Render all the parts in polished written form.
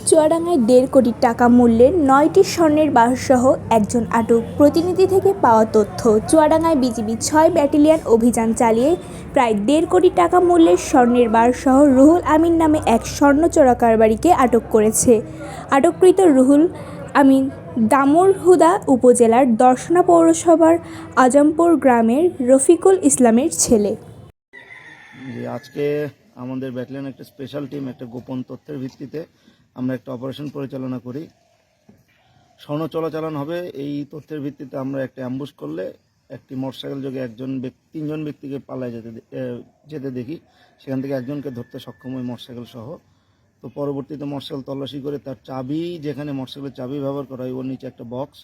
চুয়াডাঙ্গায় ১.৫ কোটি টাকা মূল্যের ৯টি স্বর্ণের বারসহ একজন আটক। প্রতিনিধি থেকে পাওয়া তথ্য, চুয়াডাঙ্গায় বিজিবি ৬ ব্যাটালিয়ন অভিযান চালিয়ে প্রায় ১.৫ কোটি টাকা মূল্যের স্বর্ণের বারসহ রুহুল আমিন নামে এক স্বর্ণ চোরা কারবারিকে আটক করেছে। আটককৃত রুহুল আমিন দামুড়হুদা উপজেলার দর্শনা পৌরসভার আজমপুর গ্রামের রফিকুল ইসলামের ছেলে। আজকে আমাদের ব্যাটালিয়ন একটা স্পেশাল টিম একটা গোপন তথ্যের ভিত্তিতে আমরা একটা অপারেশন পরিচালনা করি। স্বর্ণ চোরাচালান হবে এই তথ্যের ভিত্তিতে আমরা একটা অ্যাম্বুশ করলে একটি মোটরসাইকেল যোগে তিনজন ব্যক্তিকে পালায় যেতে দেখি। সেখান থেকে একজনকে ধরতে সক্ষম হয় মোটরসাইকেল সহ। তো পরবর্তীতে মোটরসাইকেল তল্লাশি করে তার চাবি, যেখানে মোটরসাইকেলের চাবি ব্যবহার করা হয় ওর নিচে একটা বক্স,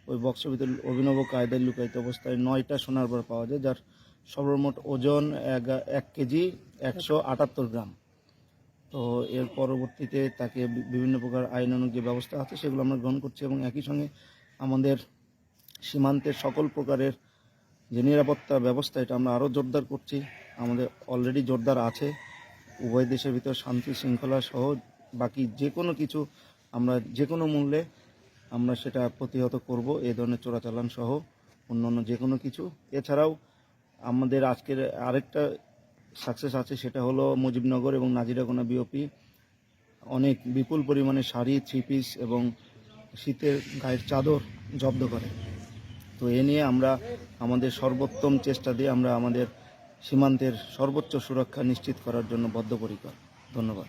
ওই বক্সের ভিতরে অভিনব কায়দায় লুকায়িত অবস্থায় 9টা সোনার বার পাওয়া যায়, যার সর্বমোট ওজন 1 কেজি 178 গ্রাম। তো এর পরবর্তীতে তাকে বিভিন্ন প্রকার আইনানুগ যে ব্যবস্থা আছে সেগুলো আমরা গ্রহণ করছি এবং একই সঙ্গে আমাদের সীমান্তের সকল প্রকারের যে নিরাপত্তা ব্যবস্থা এটা আমরা আরও জোরদার করছি। আমাদের অলরেডি জোরদার আছে। উভয় দেশের ভিতর শান্তি শৃঙ্খলা সহ বাকি যে কোনো কিছু আমরা যে কোনো মূল্যে আমরা সেটা প্রতিহত করব, এই ধরনের চোরাচালান সহ অন্যান্য যে কোনো কিছু। এছাড়াও আমাদের আজকের আরেকটা সাকসেস আছে, সেটা হলো মুজিবনগর এবং নাজিরাগোনা বিওপি অনেক বিপুল পরিমাণে শাড়ি, 3 পিস এবং শীতের গায়ের চাদর জব্দ করে। তো এ নিয়ে আমরা আমাদের সর্বোত্তম চেষ্টা দিয়ে আমরা আমাদের সীমান্তের সর্বোচ্চ সুরক্ষা নিশ্চিত করার জন্য বদ্ধপরিকর। ধন্যবাদ।